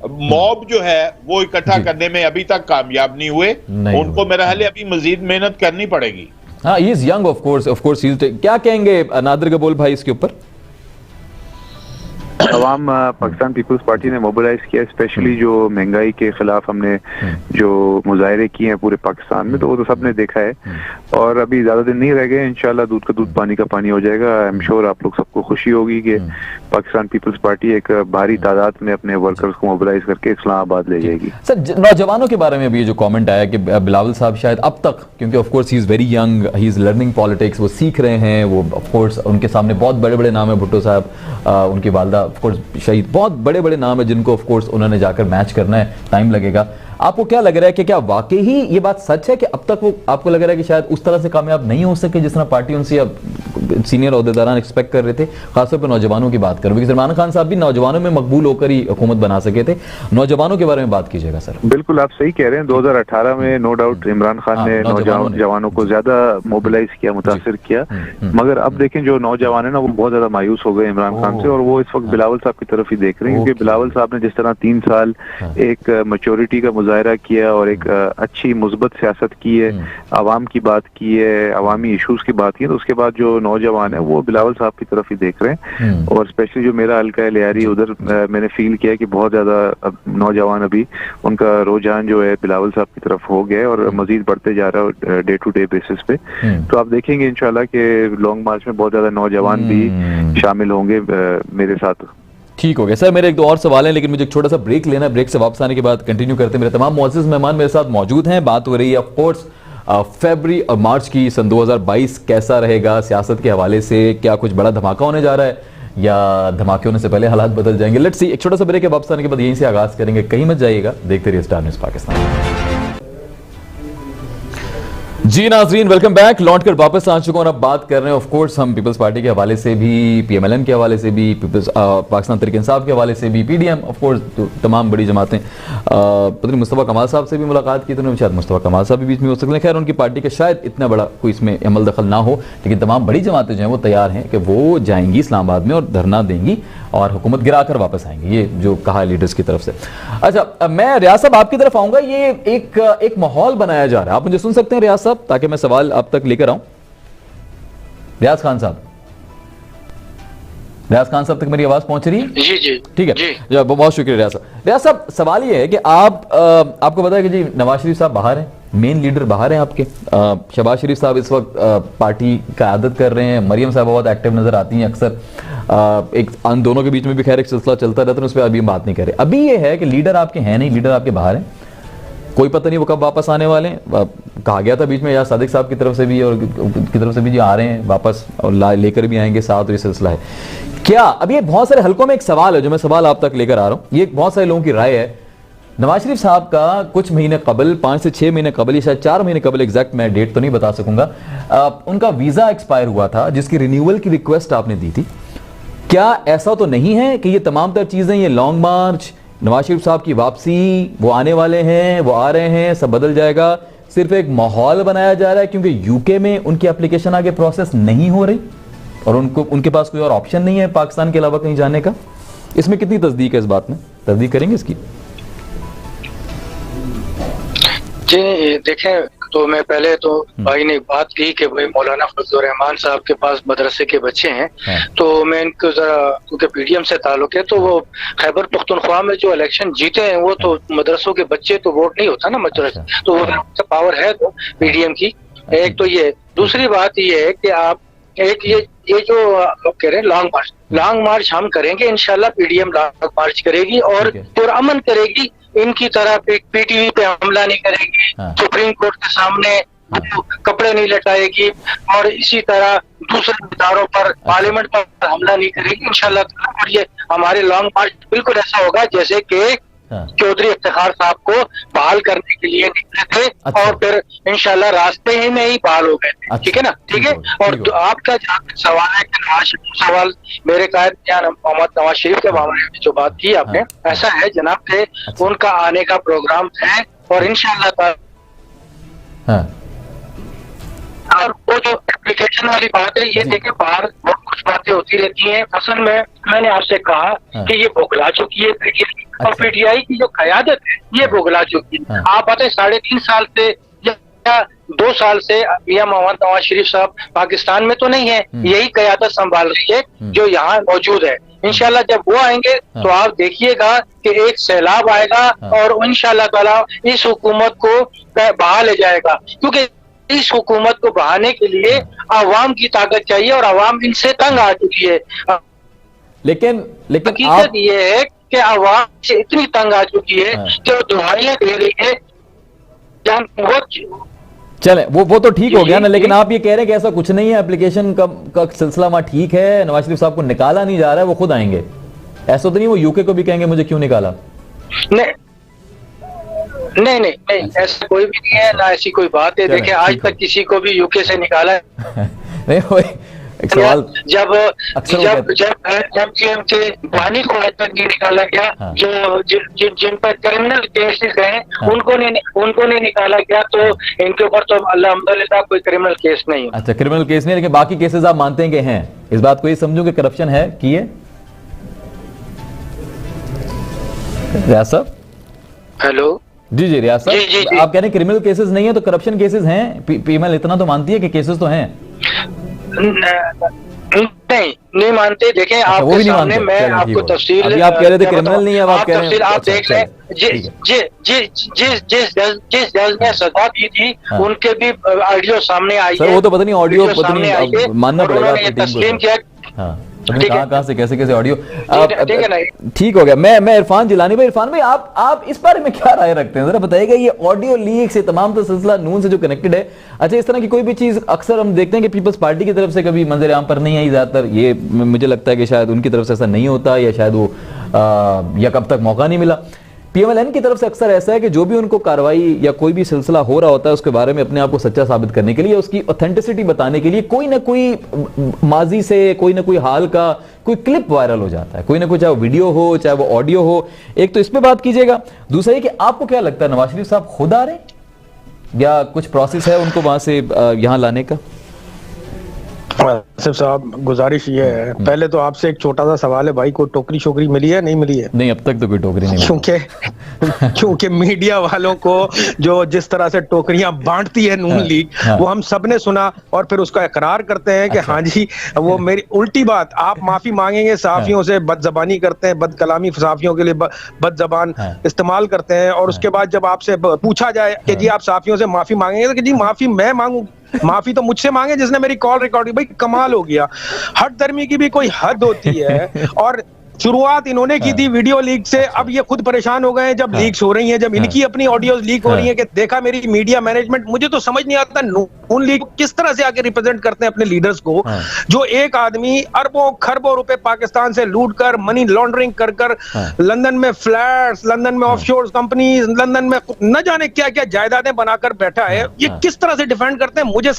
मॉब जो है वो इकट्ठा करने में अभी तक कामयाब नहीं हुए। उनको मेरा ख्याल है अभी मजीद मेहनत करनी पड़ेगी। हाँ, he is young of course. क्या कहेंगे नादिर गबोल भाई इसके ऊपर? तमाम पाकिस्तान पीपल्स पार्टी ने मोबिलाइज किया, स्पेशली जो महंगाई के खिलाफ हमने जो मुजाहरे किए हैं पूरे पाकिस्तान में, तो वो तो सबने देखा है। और अभी ज्यादा दिन नहीं रह गए, इंशाल्लाह दूध का दूध पानी का पानी हो जाएगा। आई एम श्योर आप लोग सबको खुशी होगी कि पाकिस्तान पीपल्स पार्टी एक भारी तादाद में अपने वर्कर्स को मोबिलाइज करके इस्लामाबाद ले जाएगी। सर, नौजवानों के बारे में अभी ये जो कमेंट आया कि बिलावल साहब शायद अब तक, क्योंकि of course he is very young, he is learning politics, वो सीख रहे हैं, वो ऑफ कोर्स उनके सामने बहुत बड़े बड़े नाम है, भुट्टो साहब, उनकी वालदा ऑफ कोर्स शहीद, बहुत बड़े बड़े नाम है जिनको ऑफ कोर्स उन्होंने जाकर मैच करना है, टाइम लगेगा। आपको क्या लग रहा है कि क्या वाकई ही ये बात सच है कि अब तक वो, आपको लग रहा है कि शायद उस तरह से कामयाब नहीं हो सके जिस तरह पार्टी उनसे अब सीनियर ओहदेदारान एक्सपेक्ट कर रहे थे? खासतौर पर नौजवानों की बात करूँ, इमरान खान साहब भी नौजवानों में मकबूल होकर ही हुकूमत बना सके थे। नौजवानों के बारे में बात कीजिएगा सर। बिल्कुल, आप सही कह रहे हैं। 2018 में नो डाउट इमरान खान ने नौजवानों को ज्यादा मोबिलाइज किया, मुतासिर किया, मगर अब देखें जो नौजवान है ना वो बहुत ज्यादा मायूस हो गए इमरान खान से, और वो इस वक्त बिलावल साहब की तरफ ही देख रहे हैं। क्योंकि बिलावल साहब ने जिस तरह 3 साल एक मैच्योरिटी का मुजाहरा किया और एक अच्छी मुस्बत सियासत की है, आवाम की बात की है, अवामी इशूज की बात की है, तो उसके बाद जो नौजवान है वो बिलावल साहब की तरफ ही देख रहे हैं। और स्पेशली जो मेरा हल्का है लियारी, उधर मैंने फील किया कि बहुत ज्यादा नौजवान अभी उनका रुझान जो है बिलावल साहब की तरफ हो गया और मजीद बढ़ते जा रहा है डे टू डे बेसिस पे। तो आप देखेंगे इंशाल्लाह कि लॉन्ग मार्च में बहुत ज्यादा नौजवान भी शामिल होंगे मेरे साथ। ठीक हो गया सर। मेरे 1-2 और सवाल हैं, लेकिन मुझे एक छोटा सा ब्रेक लेना है। ब्रेक से वापस आने के बाद कंटिन्यू करते हैं। मेरे तमाम मुअज़्ज़िज़ मेहमान मेरे साथ मौजूद हैं। बात हो रही है ऑफ कोर्स फरवरी और मार्च की, सन 2022 कैसा रहेगा सियासत के हवाले से? क्या कुछ बड़ा धमाका होने जा रहा है या धमाके होने से पहले हालात बदल जाएंगे? Let's see. एक छोटा सा ब्रेक है, वापस आने के बाद यहीं से आगाज करेंगे। कहीं मत जाइएगा, देखते रहिए स्टार न्यूज़ पाकिस्तान। जी नाजरीन, वेलकम बैक। लौट कर वापस आ चुका हूं और अब बात कर रहे हैं ऑफ कोर्स हम पीपल्स पार्टी के हवाले से भी, पीएमएलएन के हवाले से भी, पीपल्स पाकिस्तान तहरीक इंसाफ के हवाले से भी, पीडीएम ऑफ कोर्स, तो तमाम बड़ी जमातें। पता नहीं मुस्तफ़ा कमाल साहब से भी मुलाकात की, तो शायद मुस्तफ़ा कमाल साहब भी बीच में हो सकते हैं। खैर, उनकी पार्टी का शायद इतना बड़ा कोई इसमें अमल दखल ना हो, लेकिन तमाम बड़ी जमातें जो हैं वो तैयार हैं कि वो जाएंगी इस्लामाबाद में और धरना देंगी और हुकूमत गिरा कर वापस आएंगे, ये जो कहा है लीडर्स की तरफ से। अच्छा, मैं रियाज साहब आपकी तरफ आऊंगा। ये एक माहौल बनाया जा रहा है, आप मुझे सुन सकते हैं रियाज साहब, ताकि मैं सवाल आप तक लेकर आऊं। रियाज खान साहब, रियाज खान साहब तक मेरी आवाज पहुंच रही है? जी जी ठीक है, बहुत शुक्रिया रियाज साहब। रियाज साहब, सवाल ये है कि आपको पता है कि जी नवाज शरीफ साहब बाहर हैं, मेन लीडर बाहर हैं आपके। शहबाज शरीफ साहब इस वक्त पार्टी का क़यादत कर रहे हैं, मरियम साहब बहुत एक्टिव नजर आती हैं अक्सर। एक अन दोनों के बीच में भी खैर एक सिलसिला चलता रहता है, उस पर अभी हम बात नहीं कर रहे। अभी ये है कि लीडर आपके हैं नहीं, लीडर आपके बाहर हैं, कोई पता नहीं वो कब वापस आने वाले हैं। कहा गया था बीच में या सादिक साहब की तरफ से भी और की तरफ से भी जी आ रहे हैं वापस और लेकर भी आएंगे साथ, और ये सिलसिला है क्या। अभी ये बहुत सारे हलकों में एक सवाल है जो मैं सवाल आप तक लेकर आ रहा हूं। ये बहुत सारे लोगों की राय है। नवाज शरीफ साहब का कुछ महीने कबल, 5 से 6 महीने कबल या शायद 4 महीने कबल, एग्जैक्ट मैं डेट तो नहीं बता सकूंगा, उनका वीजा एक्सपायर हुआ था जिसकी रिन्यूअल की रिक्वेस्ट आपने दी थी। क्या ऐसा तो नहीं है कि ये तमाम तर चीजें, ये लॉन्ग मार्च, नवाज शरीफ साहब की वापसी, वो आने वाले हैं, वो आ रहे हैं, सब बदल जाएगा, सिर्फ एक माहौल बनाया जा रहा है क्योंकि यूके में उनकी एप्लीकेशन आगे प्रोसेस नहीं हो रही और उनके पास कोई और ऑप्शन नहीं है पाकिस्तान के अलावा कहीं जाने का? इसमें कितनी तस्दीक है, इस बात में तस्दीक करेंगे इसकी? जी देखें, तो मैं पहले तो भाई ने बात की कि भाई मौलाना फजलुर रहमान साहब के पास मदरसे के बच्चे हैं, तो मैं इनको जरा, क्योंकि पीडीएम से ताल्लुक है, तो वो खैबर पख्तूनख्वा में जो इलेक्शन जीते हैं वो तो मदरसों के बच्चे, तो वोट नहीं होता ना मदरसे, तो वो पावर है तो पीडीएम की। एक तो ये, दूसरी बात ये है कि आप एक ये जो लोग कह रहे हैं लॉन्ग मार्च हम करेंगे इंशाल्लाह, पीडीएम लॉन्ग मार्च करेगी और पुरअमन करेगी, इनकी तरह पीटीवी पे हमला नहीं करेगी, सुप्रीम कोर्ट के सामने कपड़े नहीं लटाएगी और इसी तरह दूसरे इदारों पर, पार्लियामेंट पर हमला नहीं करेगी इंशाल्लाह। और ये हमारे लॉन्ग मार्च बिल्कुल ऐसा होगा जैसे कि चौधरी इफ्तिखार साहब को बहाल करने के लिए निकले थे और फिर इंशाल्लाह रास्ते ही में ही बहाल हो गए थे। ठीक है ना? ठीक है। और आपका जहाँ तक सवाल है कि सवाल मेरे कायद मोहम्मद नवाज शरीफ के मामले में जो बात की आपने, ऐसा है जनाब के उनका आने का प्रोग्राम है और इंशाल्लाह और वो जो एप्लीकेशन वाली बात है, ये देखे बाहर बहुत कुछ बातें होती रहती हैं। असल में मैंने आपसे कहा कि ये बुगला चुकी है पीटीआई, और पीटीआई की जो क़यादत है ये बुगला चुकी है। आप बताए 3.5 साल से या 2 साल से मियां मोहम्मद नवाज शरीफ साहब पाकिस्तान में तो नहीं है, यही क़यादत संभाल रही है जो यहाँ मौजूद है। इंशाल्लाह जब वो आएंगे तो आप देखिएगा कि एक सैलाब आएगा और इंशाल्लाह ताला इस हुकूमत को बहा ले जाएगा, क्योंकि इस हुकूमत को बहाने के लिए आवाम की ताकत चाहिए और आवाम इनसे तंग आ चुकी है। लेकिन हकीकत ये है कि आवाम से इतनी तंग आ चुकी है जो दुआएं दे रही है। चले वो तो ठीक हो गया ना, लेकिन आप ये कह रहे हैं कि ऐसा कुछ नहीं है, एप्लीकेशन का सिलसिला वहां ठीक है, नवाज शरीफ साहब को निकाला नहीं जा रहा है, वो खुद आएंगे, ऐसा तो नहीं वो यूके को भी कहेंगे मुझे क्यों निकाला? नहीं, ऐसा कोई भी नहीं है, ना ऐसी कोई बात है। देखिए आज तक किसी को भी यूके से निकाला है नहीं, एक सवाल जब के बानी को आज तक नहीं निकाला गया, जो जिन पर क्रिमिनल केसेस हैं उनको नहीं निकाला गया, तो इनके ऊपर तो अल्हम्दुलिल्लाह कोई क्रिमिनल केस नहीं है। अच्छा, क्रिमिनल केस नहीं, लेकिन बाकी केसेस आप मानते हैं कि हैं, इस बात को ये समझो कि करप्शन है की है? रियाज साहब, हेलो जी रियाज साहब, आप कह रहे हैं क्रिमिनल केसेस नहीं है तो करप्शन केसेस हैं, पीएमएल इतना तो मानती है कि केसेस तो हैं? नहीं मानते। देखें आपके सामने मैं आपको तफसील, अभी आप कह रहे थे क्रिमिनल नहीं है, आप कह रहे हैं आप देख लें, जिस जज ने सजा दी थी उनके भी ऑडियो सामने आई है। वो तो पता नहीं ऑडियो पता नहीं मानना पड़ेगा, तस्लीम किया कहां से कैसे ऑडियो ठीक हो गया। मैं इरफान जिलानी भाई, इरफान भाई आप इस बारे में क्या राय रखते हैं, जरा बताइएगा। ये ऑडियो लीक से तमाम तो सिलसिला नून से जो कनेक्टेड है, अच्छा इस तरह की कोई भी चीज अक्सर हम देखते हैं कि पीपल्स पार्टी की तरफ से कभी मंजर आम पर नहीं आई, ज्यादातर ये मुझे लगता है कि शायद उनकी तरफ से ऐसा नहीं होता, या शायद वो या कब तक मौका नहीं मिला। PMLN की तरफ से अक्सर ऐसा है कि जो भी उनको कार्रवाई या कोई भी सिलसिला हो रहा होता है उसके बारे में अपने आप को सच्चा साबित करने के लिए, उसकी ऑथेंटिसिटी बताने के लिए कोई ना कोई माजी से कोई ना कोई हाल का कोई क्लिप वायरल हो जाता है, कोई ना कोई, चाहे वो वीडियो हो चाहे वो ऑडियो हो। एक तो इस पे बात कीजिएगा, दूसरा ये कि आपको क्या लगता है नवाज शरीफ साहब खुद आ रहे हैं या कुछ प्रोसेस है उनको वहां से यहां लाने का? आसिफ साहब, गुजारिश ये है, पहले तो आपसे एक छोटा सा सवाल है भाई, को टोकरी शोकरी मिली है नहीं मिली है? नहीं, अब तक तो कोई टोकरी नहीं मिली। क्योंकि मीडिया वालों को जो जिस तरह से टोकरियां बांटती है नून लीग, वो हम सब ने सुना और फिर उसका इकरार करते हैं कि हाँ जी वो मेरी उल्टी बात, आप माफी मांगेंगे, सहाफियों से बदजबानी करते हैं, बदकलामी सहाफियों के लिए बदजबान इस्तेमाल करते हैं, और उसके बाद जब आपसे पूछा जाए कि जी आप सहाफियों से माफी मांगेंगे, तो कि जी माफी मैं मांगू, माफी तो मुझसे मांगे जिसने मेरी कॉल रिकॉर्ड की। भाई कमाल हो गया, हट धर्मी की भी कोई हद होती है। और शुरुआत इन्होंने की थी वीडियो लीक से, अब ये खुद परेशान हो गए हैं जब लीक्स हो रही हैं, जब इनकी अपनी ऑडियोज लीक हो रही हैं कि देखा मेरी मीडिया मैनेजमेंट। मुझे तो समझ नहीं आता नून लीग किस तरह से आके रिप्रेजेंट करते हैं अपने लीडर्स को, जो एक आदमी अरबों खरबों रुपए पाकिस्तान से लूट कर, मनी लॉन्ड्रिंग कर कर लंदन में फ्लैट्स, लंदन में ऑफशोर कंपनीज, लंदन में न जाने क्या क्या जायदादें बनाकर बैठा है। ये किस तरह से डिफेंड करते हैं मुझे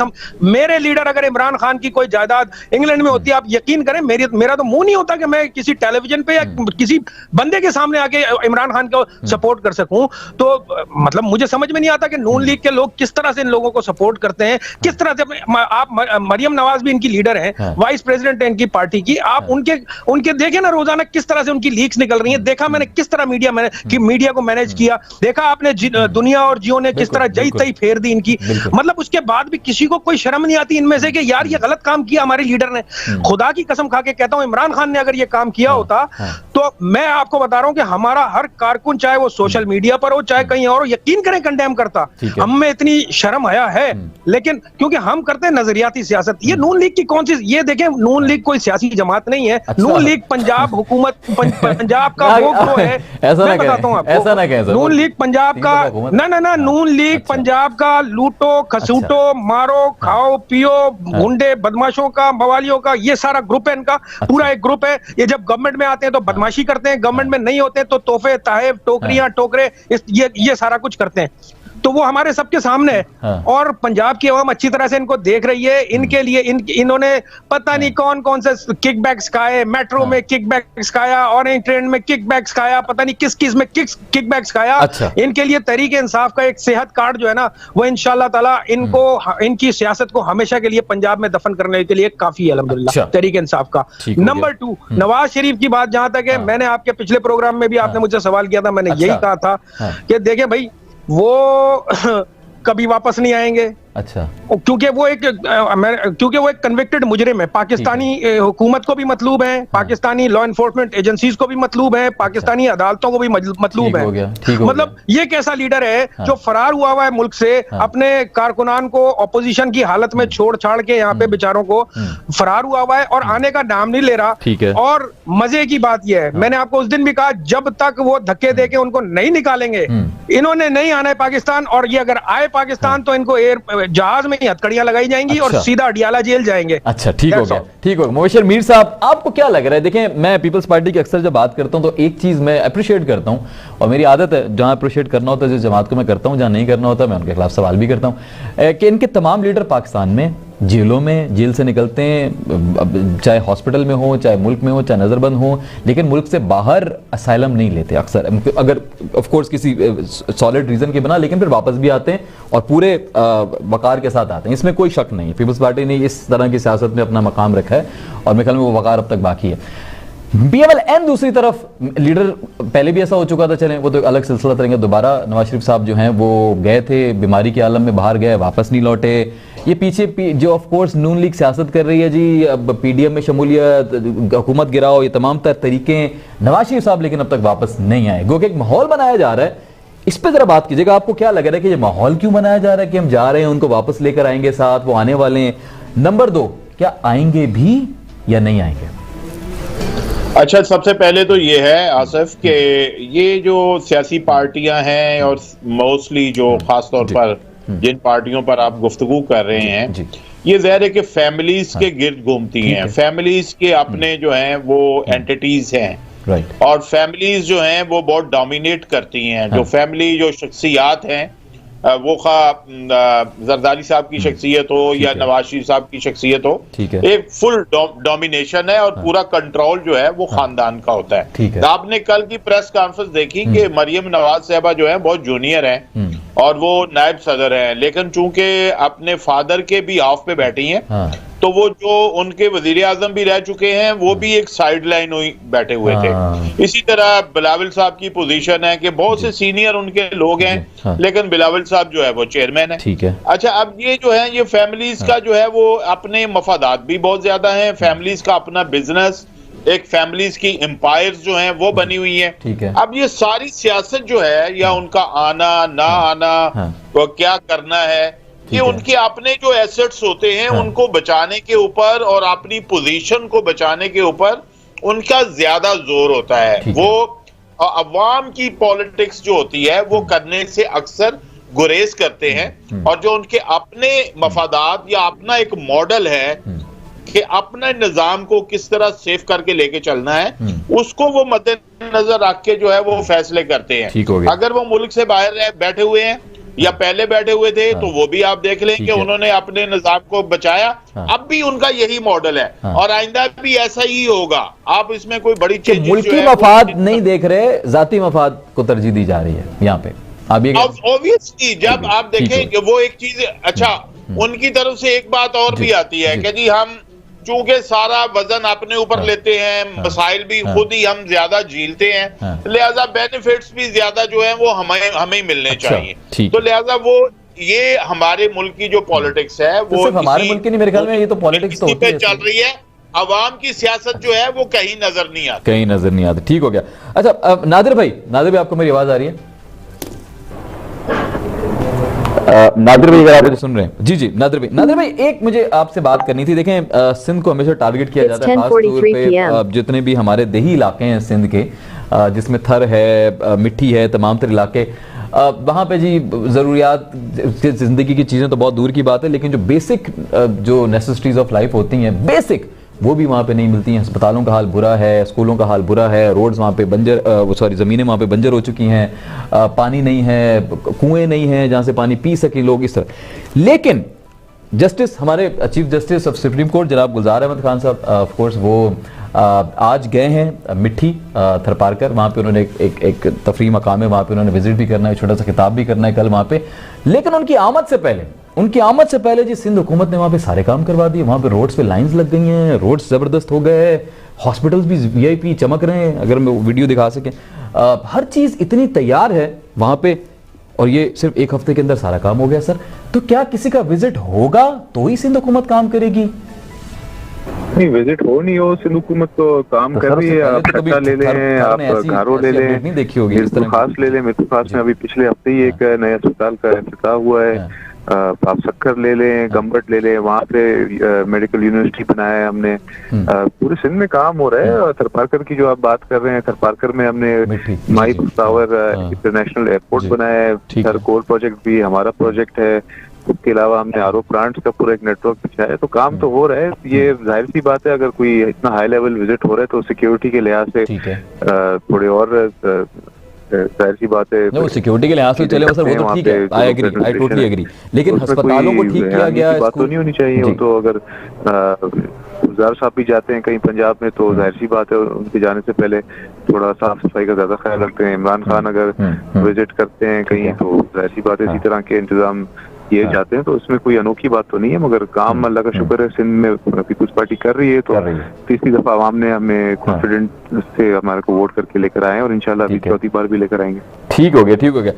मेरे लीडर अगर इमरान खान की कोई जायदाद इंग्लैंड में होती है, आप यकीन करें मेरा तो मुंह नहीं होता कि मैं किसी टेलीविजन पे या किसी बंदे के सामने आके इमरान खान को सपोर्ट कर सकूं। तो मतलब मुझे समझ में नहीं आता कि नून लीग के लोग किस तरह से इन लोगों को सपोर्ट करते हैं, किस तरह से। आप मरियम नवाज भी इनकी लीडर हैं, वाइस प्रेसिडेंट है इनकी पार्टी की, आप उनके देखे ना रोजाना किस तरह से उनकी लीक्स निकल रही हैं, देखा मैंने किस तरह मीडिया को मैनेज किया, देखा आपने दुनिया और जियो ने किस तरह जई तई फेर दी इनकी। मतलब उसके बाद भी किसी को कोई शर्म नहीं आती इनमें से कि यार ये गलत काम किया हमारे लीडर ने। खुदा की कसम खा के कहता हूं, इमरान खान ने अगर ये काम किया होता तो मैं आपको बता रहा हूं कि हमारा हर कारकुन, चाहे वो सोशल मीडिया पर हो चाहे कहीं और हो, यकीन करें कंडेम करता। हम में इतनी शर्म हया है, लेकिन क्योंकि हम करते हैं नजरियाती सियासत। ये नून लीग की कौन सी, ये देखें नून लीग कोई सियासी जमात नहीं है। नून लीग पंजाब हुकूमत, पंजाब का वो ग्रोह है। मैं बताता हूं आपको, नून लीग पंजाब का ना नून लीग पंजाब का लूटो खसूटो मारो खाओ पियो गुंडे बदमाशों का, मवालियों का, ये सारा ग्रुप है इनका, पूरा एक ग्रुप है। ये जब गवर्नमेंट में आते हैं तो बदमाशी करते हैं, गवर्नमेंट में नहीं होते तो तोहफे ताहेब टोकरियां टोकरे ये सारा कुछ करते हैं। तो वो हमारे सबके सामने है और पंजाब की आवाम अच्छी तरह से इनको देख रही है। इनके लिए इन्होंने पता नहीं कौन कौन से किकबैक्स खाए, मेट्रो में किकबैक्स खाया, ऑरेंज ट्रेन में किकबैक्स खाया, पता नहीं किस किस में किकबैक्स खाया। इनके लिए तहरीक इंसाफ का एक सेहत कार्ड जो है ना, वो इंशाल्लाह ताला इनको इनकी सियासत को हमेशा के लिए पंजाब में दफन करने के लिए काफी है अल्हम्दुलिल्लाह तहरीक इंसाफ का। नंबर 2, नवाज शरीफ की बात जहां तक है, मैंने आपके पिछले प्रोग्राम में भी आपने मुझसे सवाल किया था, मैंने यही कहा था कि देखें भाई वो कभी वापस नहीं आएंगे। अच्छा, क्योंकि वो एक कन्विक्टेड मुजरिम है। पाकिस्तानी हुकूमत को भी मतलूब है, पाकिस्तानी लॉ एनफोर्समेंट एजेंसीज को भी मतलूब है, पाकिस्तानी अदालतों को भी मतलूब है। मतलब ये कैसा लीडर है जो फरार हुआ है मुल्क से, अपने कारकुनान को ऑपोजिशन की हालत में छोड़ छाड़ के यहाँ पे बेचारों को फरार हुआ है और आने का नाम नहीं ले रहा। और मजे की बात यह है, मैंने आपको उस दिन भी कहा, जब तक वो धक्के दे के उनको नहीं निकालेंगे, इन्होंने नहीं आना है पाकिस्तान। और ये अगर आए पाकिस्तान तो इनको जहाज में ही हथकड़ियां लगाई जाएंगी और सीधा अडियाला जेल जाएंगे। अच्छा, ठीक हो गया, ठीक हो गया। मुबशर मीर साहब, आपको क्या लग रहा है? देखें, मैं पीपल्स पार्टी की अक्सर जब बात करता हूं तो एक चीज मैं अप्रिशिएट करता हूं, और मेरी आदत है जहां अप्रिशिएट करना होता है जिस जमात को मैं करता हूं, जहां नहीं करना होता मैं उनके खिलाफ सवाल भी करता हूं, कि इनके तमाम लीडर पाकिस्तान में जेलों में, जेल से निकलते हैं, चाहे हॉस्पिटल में हो, चाहे मुल्क में हो, चाहे नजरबंद हो, लेकिन मुल्क से बाहर असाइलम नहीं लेते अक्सर, अगर ऑफ कोर्स किसी सॉलिड रीजन के बिना, लेकिन फिर वापस भी आते हैं और पूरे वकार के साथ आते हैं। इसमें कोई शक नहीं है, पीपल्स पार्टी ने इस तरह की सियासत में अपना मकाम रखा है और मेरे ख्याल में वो वकार अब तक बाकी है। PMLN दूसरी तरफ, लीडर पहले भी ऐसा हो चुका था, चलें वो तो एक अलग सिलसिला करेंगे। दोबारा नवाज शरीफ साहब जो हैं वो गए थे, बीमारी के आलम में बाहर गए, वापस नहीं लौटे। ये पीछे जो ऑफ कोर्स नून लीग सियासत कर रही है जी, PDM में शमूलियत, हुकूमत गिराओ, ये तमाम तरीके, नवाज शरीफ साहब लेकिन अब तक वापस नहीं आए। गो कि एक माहौल बनाया जा रहा है, इस पर जरा बात कीजिएगा। आपको क्या लग रहा है कि ये माहौल क्यों बनाया जा रहा है कि हम जा रहे हैं, उनको वापस लेकर आएंगे साथ, वो आने वाले हैं? नंबर 2, क्या आएंगे भी या नहीं आएंगे? अच्छा, सबसे पहले तो ये है आसिफ कि ये जो सियासी पार्टियां हैं और मोस्टली जो खास तौर पर जिन पार्टियों पर आप गुफ्तगू कर रहे हैं, ये ज़ाहिर है कि फैमिलीज के गिर्द घूमती हैं। फैमिलीज के अपने जो हैं वो एंटिटीज हैं राइट। और फैमिलीज जो हैं वो बहुत डोमिनेट करती हैं। जो फैमिली जो शख्सियात हैं वो जरदारी साहब की शख्सियत हो या नवाज शरीफ साहब की शख्सियत हो, एक फुल डोमिनेशन है और पूरा कंट्रोल जो है वो खानदान का होता है। तो आपने कल की प्रेस कॉन्फ्रेंस देखी कि मरियम नवाज साहबा जो है बहुत जूनियर हैं और वो नायब सदर हैं, लेकिन चूंकि अपने फादर के भी हाफ पे बैठी हैं तो वो जो उनके वजीर आजम भी रह चुके हैं वो भी एक साइड लाइन हुई बैठे हुए थे। इसी तरह बिलावल साहब की पोजीशन है कि बहुत से सीनियर उनके लोग हैं लेकिन बिलावल साहब जो है वो चेयरमैन है। ठीक है। अच्छा, अब ये जो है ये फैमिलीज का जो है वो अपने मफादात भी बहुत ज्यादा हैं, फैमिलीज का अपना बिजनेस, एक फैमिलीज की एम्पायर्स जो हैं वो बनी हुई हैं। ठीक है। अब ये सारी सियासत जो है या उनका आना ना आना वो क्या करना है, ये उनके अपने जो एसेट्स होते हैं उनको बचाने के ऊपर और अपनी पोजीशन को बचाने के ऊपर उनका ज्यादा जोर होता है। वो अवाम की पॉलिटिक्स जो होती है वो करने से अक्सर गुरेज करते हैं और जो उनके अपने मफादात या अपना एक मॉडल है कि अपने निजाम को किस तरह सेफ करके लेके चलना है उसको वो मद्देनजर रख के जो है वो फैसले करते हैं। अगर वो मुल्क से बाहर बैठे हुए हैं या पहले बैठे हुए थे तो वो भी आप देख लें कि उन्होंने अपने निजाम को बचाया। अब भी उनका यही मॉडल है और आइंदा भी ऐसा ही होगा। आप इसमें कोई बड़ी चीज मुल्की मफाद नहीं देख रहे, जाती मफाद को तरजीह दी जा रही है यहाँ पे। अब ऑब्वियसली जब आप देखें कि वो एक चीज, अच्छा उनकी तरफ से एक बात और भी आती है कि जी हम चूंकि सारा वजन अपने ऊपर लेते हैं, मसाइल भी खुद ही हम ज्यादा झीलते हैं, लिहाजा बेनिफिट्स भी ज्यादा जो है वो हमें मिलने चाहिए। तो लिहाजा वो ये हमारे मुल्क की जो पॉलिटिक्स है वो हमारे मुल्क की नहीं, मेरे ख्याल में ये तो पॉलिटिक्स तो होती है, चल रही है। अवाम की सियासत जो है वो कहीं नजर नहीं आती, ठीक हो गया। अच्छा नादिर भाई आपको मेरी आवाज आ रही है? नादिर भाई अगर आप मुझे सुन रहे हैं, जी नादिर भाई एक मुझे आपसे बात करनी थी। देखें सिंध को हमेशा टारगेट किया जाता है, खासतौर पे जितने भी हमारे देही इलाके हैं सिंध के, जिसमें थर है, मिट्टी है, तमाम तर इलाके, वहाँ पे जी ज़रूरियात ज़िंदगी की चीज़ें तो बहुत दूर की बात है, लेकिन जो बेसिक जो नेसेसिटीज़ ऑफ लाइफ होती हैं बेसिक, वो भी वहाँ पे नहीं मिलती हैं। अस्पतालों का हाल बुरा है, स्कूलों का हाल बुरा है, रोड्स वहाँ पे बंजर ज़मीनें वहाँ पे बंजर हो चुकी हैं, पानी नहीं है, कुएं नहीं हैं जहाँ से पानी पी सकें लोग, इस तरह। लेकिन जस्टिस, हमारे chief justice of supreme court जनाब गुलजार अहमद खान साहब, ऑफ कोर्स वो आज गए हैं मिट्टी थरपारकर, वहाँ पे उन्होंने एक तफरीह मकाम है, वहाँ पे उन्होंने विजिट भी करना है, छोटा सा खिताब भी करना है कल वहाँ पे। लेकिन उनकी आमद से पहले जी सिंध हुकूमत ने वहाँ पे सारे काम करवा दिए। वहाँ पे रोड्स पे लाइंस लग गई हैं, रोड्स ज़बरदस्त हो गए हैं, हॉस्पिटल्स भी VIP चमक रहे हैं, अगर मैं वीडियो दिखा सकें। हर चीज़ इतनी तैयार है वहाँ पे, और ये सिर्फ एक हफ्ते के अंदर सारा काम हो गया सर। तो क्या किसी का विजिट होगा तो ही सिंध हुकूमत काम करेगी? नहीं, विजिट हो नहीं हो, सिंध हुकूमत तो काम कर रही है। आप ठट्टा ले लें, आप घारो ले लें, नहीं देखी होगी, मिर्तु खास ले लें। मिर्तु खास में अभी पिछले हफ्ते ही एक नया अस्पताल का इफ्तिताह हुआ है। आप सक्कर ले लें, गम्बट ले लें, वहाँ पे मेडिकल यूनिवर्सिटी बनाया है हमने। पूरे सिंध में काम हो रहा है। और थरपारकर की जो आप बात कर रहे हैं, थरपारकर में हमने माई टावर इंटरनेशनल एयरपोर्ट बनाया है। सर कोल प्रोजेक्ट भी हमारा प्रोजेक्ट है। उसके अलावा हमने RO प्लांट्स का पूरा एक नेटवर्क बिछाया है। तो काम तो हो रहा है। ये जाहिर सी बात है, अगर कोई इतना हाई लेवल विजिट हो रहा है तो सिक्योरिटी के लिहाज से थोड़े और जाहिर सी बात है, वो सिक्योरिटी के लिहाज से चले सर, वो तो ठीक है, आई टोटली एग्री। लेकिन अस्पतालों को ठीक किया गया, बात तो नहीं होनी चाहिए। वो तो अगर गुलजार साहब भी जाते हैं कहीं पंजाब में तो जाहिर सी बात है उनके जाने से पहले थोड़ा साफ सफाई का ज्यादा ख्याल रखते हैं। इमरान खान अगर विजिट करते हैं कहीं तो जाहिर सी बात है इसी तरह के इंतजाम किए जाते हैं। तो इसमें कोई अनोखी बात तो नहीं है, मगर काम अल्लाह का शुक्र है सिंध में पीपुल्स पार्टी कर रही है। तो तीसरी दफा आवाम ने हमें कॉन्फिडेंट से हमारे को वोट करके लेकर आए और इंशाल्लाह अभी चौथी बार भी लेकर आएंगे। ठीक हो गया।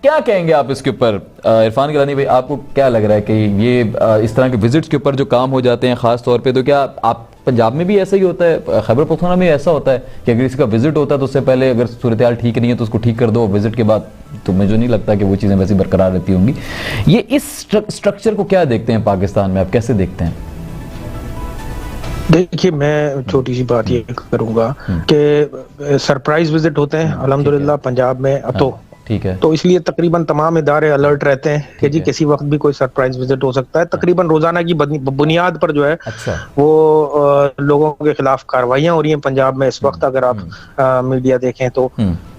क्या कहेंगे आप इसके ऊपर? इरफान गिलानी भाई, आपको क्या लग रहा है कि ये इस तरह के विजिट्स के ऊपर जो काम हो जाते हैं खास तौर पे, तो क्या आप पंजाब में भी ऐसा ही होता है, खैबर पख्तूनख्वा में ऐसा होता है कि अगर किसी का विजिट होता है तो उससे पहले अगर सूरत हाल ठीक नहीं है तो उसको ठीक कर दो, विजिट के बाद तो मुझे नहीं लगता कि वो चीज़ें वैसी बरकरार रहती होंगी। ये इस स्ट्रक्चर को क्या देखते हैं पाकिस्तान में, आप कैसे देखते हैं? देखिए, मैं छोटी सी बात ये करूंगा कि सरप्राइज विजिट होते हैं अल्हम्दुलिल्लाह पंजाब में। अब तो ठीक है। तो इसलिए तकरीबन तमाम इदारे अलर्ट रहते हैं कि जी किसी वक्त भी कोई सरप्राइज विजिट हो सकता है। तकरीबन रोजाना की बुनियाद पर जो है वो लोगों के खिलाफ कार्रवाइयां हो रही हैं पंजाब में इस वक्त, अगर आप मीडिया देखें तो।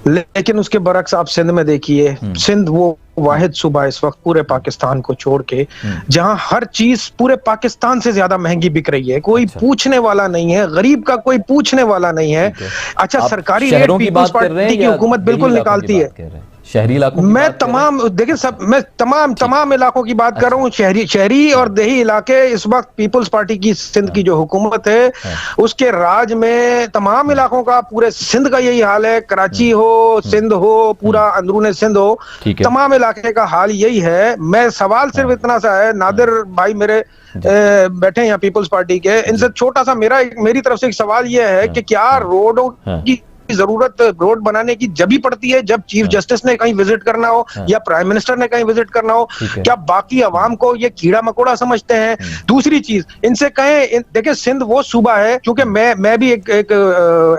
लेकिन उसके बरक्स आप सिंध में देखिए, सिंध वो वाहिद सूबा इस वक्त पूरे पाकिस्तान को छोड़ के जहां हर चीज पूरे पाकिस्तान से ज्यादा महंगी बिक रही है। कोई पूछने वाला नहीं है, गरीब का कोई पूछने वाला नहीं है। अच्छा, सरकारी रेट पीपल्स पार्टी की हुकूमत बिल्कुल निकालती है। शहरी इलाकों मैं तमाम देखिए सब मैं तमाम इलाकों की बात कर रहा हूँ। शहरी और देही इलाके इस वक्त पीपल्स पार्टी की सिंध की जो हुकूमत है उसके राज में तमाम इलाकों का, पूरे सिंध का यही हाल है। कराची हो, सिंध हो, पूरा अंदरूनी सिंध हो, तमाम इलाके का हाल यही है। मैं सवाल सिर्फ इतना सा है, नादिर भाई मेरे बैठे हैं यहाँ पीपल्स पार्टी के, इनसे छोटा सा मेरी तरफ से एक सवाल यह है कि क्या रोडों की जरूरत रोड बनाने की जब ही पड़ती है जब चीफ जस्टिस ने कहीं विजिट करना हो या प्राइम मिनिस्टर ने कहीं विजिट करना हो? क्या बाकी अवाम को ये कीड़ा मकोड़ा समझते हैं? दूसरी चीज इनसे कहें, देखिए सिंध वो सूबा है, क्योंकि मैं भी एक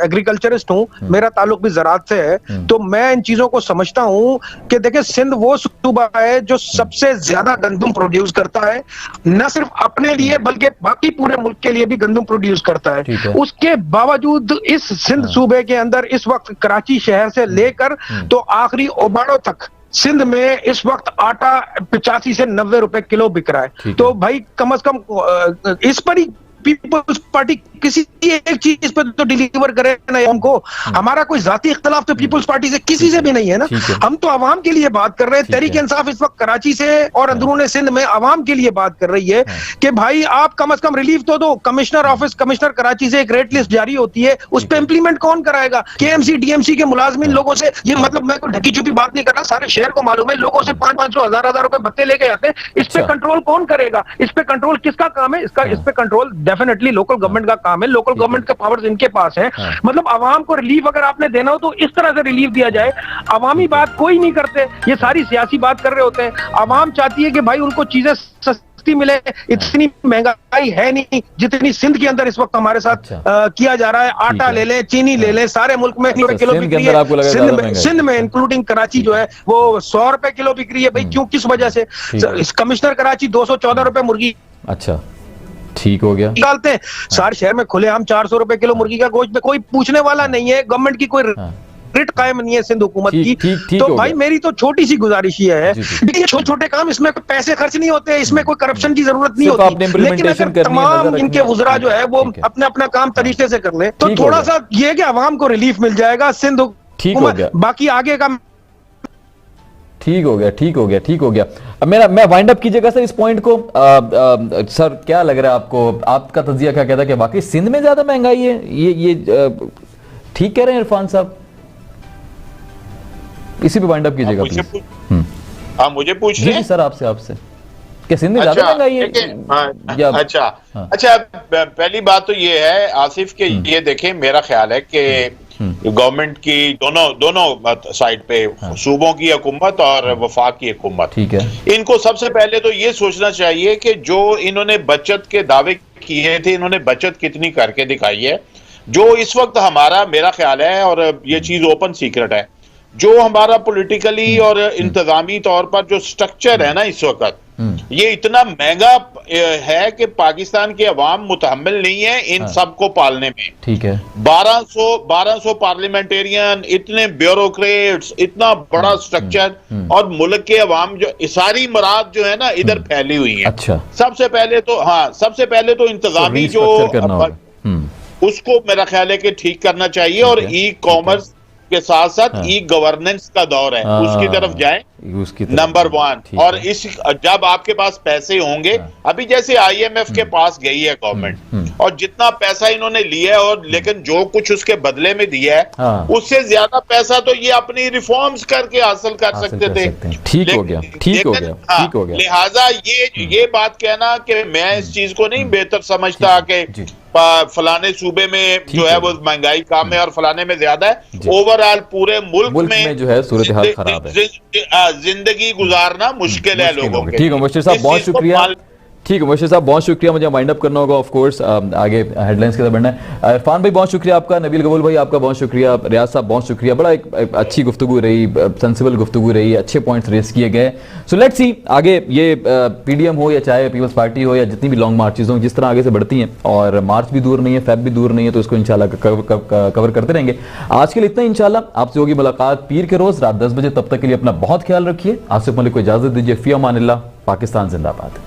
एग्रीकल्चरिस्ट हूँ, मेरा ताल्लुक भी ज़राअत से है, तो मैं इन चीजों को समझता हूँ कि देखिए सिंध वो सूबा है जो सबसे ज्यादा गंदम प्रोड्यूस करता है, न सिर्फ अपने लिए बल्कि बाकी पूरे मुल्क के लिए भी गंदम प्रोड्यूस करता है। उसके बावजूद इस सिंध सूबे के अंदर इस वक्त कराची शहर से लेकर तो आखिरी ओबाड़ो तक सिंध में इस वक्त आटा 85 से 90 रुपए किलो बिक रहा है। तो भाई कम से कम इस पर ही पीपल्स पार्टी किसी एक चीज पे तो डिलीवर करे ना हमको। हमारा कोई जाती इख्तलाफ तो पीपल्स पार्टी से किसी से भी नहीं है ना। हम तो अवाम के लिए बात कर रहे हैं। तहरीक इंसाफ इस वक्त कराची से और अंदरून सिंध में अवाम के लिए बात कर रही है कि भाई आप कम से कम रिलीफ तो दो। कमिश्नर कराची से एक रेट लिस्ट जारी होती है, उस पर इंप्लीमेंट कौन कराएगा? केएमसी डीएमसी के मुलाजमीन लोगों से, ये मतलब मैं कोई ढकी छुपी बात नहीं कर रहा, सारे शहर को मालूम है, लोगों से 500 1000 रुपए भत्ते लेके आते हैं। इस पे कंट्रोल कौन करेगा? इस पे कंट्रोल किसका काम है? इस पे कंट्रोल डेफिनेटली लोकल गवर्नमेंट का काम है। लोकल गवर्नमेंट के पावर्स इनके पास है। मतलब आवाम को रिलीफ अगर आपने देना हो तो इस तरह से रिलीफ दिया जाए। अवामी बात कोई नहीं करते, ये सारी सियासी बात कर रहे होते हैं। आवाम चाहती है कि भाई उनको चीजें सस्ती मिले। इतनी महंगाई है नहीं जितनी सिंध के अंदर इस वक्त हमारे साथ किया जा रहा है। आटा ले लें, चीनी ले लें, सारे मुल्क में किलो बिक रही है। सिंध में इंक्लूडिंग कराची जो है वो 100 रुपए किलो बिक रही है। भाई क्यों, किस वजह से? कमिश्नर कराची 214 रुपए मुर्गी। अच्छा, ठीक हो गया, निकालते हैं। सारे शहर में खुलेआम 400 रुपए किलो मुर्गी का गोश्त पे कोई पूछने वाला नहीं है। गवर्नमेंट की कोई रेट कायम नहीं है सिंध हुकूमत की। तो भाई मेरी तो छोटी सी गुजारिश ये है, ये छोटे छोटे काम, इसमें कोई पैसे खर्च नहीं होते, इसमें कोई करप्शन की जरूरत नहीं होती। लेकिन अगर तमाम इनके वुज़रा जो है वो अपने अपना काम तरीके से कर ले तो थोड़ा सा ये कि अवाम को रिलीफ मिल जाएगा। सिंध हुकूमत बाकी आगे का ठीक हो गया। अब मैं वाइंड अप कीजिएगा सर इस पॉइंट को। सर क्या लग रहा है आपको, आपका तज्जिया क्या कहता है कि वाकई सिंध में ज्यादा महंगाई है? ये ठीक कह रहे हैं इरफान साहब? इसी पे वाइंड अप कीजिएगा प्लीज। हाँ, मुझे पूछ रहे हैं सर आपसे कि सिंध में ज्यादा महंगाई है? अच्छा, पहली बात तो ये है आसिफ के, ये देखें, मेरा ख्याल है कि गवर्नमेंट की दोनों साइड पे, सूबों की हुकूमत और वफाक की हुकूमत, ठीक है, इनको सबसे पहले तो ये सोचना चाहिए कि जो इन्होंने बचत के दावे किए थे, इन्होंने बचत कितनी करके दिखाई है। जो इस वक्त हमारा, मेरा ख्याल है, और ये चीज ओपन सीक्रेट है, जो हमारा पॉलिटिकली और इंतजामी तौर पर जो स्ट्रक्चर है ना इस वक्त, ये इतना महंगा है कि पाकिस्तान के अवाम मुतहम्मिल नहीं है इन सब को पालने में। ठीक है, 1200 पार्लियामेंटेरियन, इतने ब्यूरोक्रेट्स, इतना बड़ा स्ट्रक्चर, और मुल्क के अवाम जो सारी मुराद जो है ना इधर फैली हुई है। अच्छा, सबसे पहले तो इंतजामी जो उसको मेरा ख्याल है कि ठीक करना चाहिए, और ई कॉमर्स के साथ साथ ई गवर्नेंस का दौर है, उसकी तरफ जाएं, नंबर 1। और इस जब आपके पास पैसे होंगे, अभी जैसे IMF के पास गई है गवर्नमेंट, और जितना पैसा इन्होंने लिया है, और लेकिन जो कुछ उसके बदले में दिया है उससे ज्यादा पैसा तो ये अपनी रिफॉर्म्स करके हासिल कर सकते थे। ठीक हो गया। लिहाजा ये बात कहना कि मैं इस चीज को नहीं बेहतर समझता कि फलाने सूबे में जो है वो महंगाई कम है और फलाने में ज्यादा है, ओवरऑल पूरे मुल्क में जो है सूरत हाल खराब है, जिंदगी गुजारना मुश्किल है लोगों के। ठीक है मुश्किल साहब, बहुत शुक्रिया। ठीक है मुर्शिद साहब, बहुत शुक्रिया। मुझे वाइंड अप करना होगा ऑफ कोर्स, आगे हेडलाइंस के साथ बढ़ना है। इरफान भाई बहुत शुक्रिया आपका, नबील गबूल भाई आपका बहुत शुक्रिया, रियाज साहब बहुत शुक्रिया। बड़ा एक अच्छी गुफ्तगू रही, सेंसिबल गुफ्तगू रही, अच्छे पॉइंट्स रेस किए गए। सो लेट्स सी आगे ये पीडीएम हो या चाहे पीपल्स पार्टी हो या जितनी भी लॉन्ग मार्चेज हो, जिस तरह आगे से बढ़ती हैं, और मार्च भी दूर नहीं है, फेब भी दूर नहीं है, तो इसको इंशाल्लाह कवर करते रहेंगे। आज के लिए इतना, इंशाल्लाह आपसे होगी मुलाकात पीर के रोज रात 10 बजे। तब तक के लिए अपना बहुत ख्याल रखिए। आसिफ मलिक को इजाजत दीजिए। फी अमानिल्लाह। पाकिस्तान जिंदाबाद।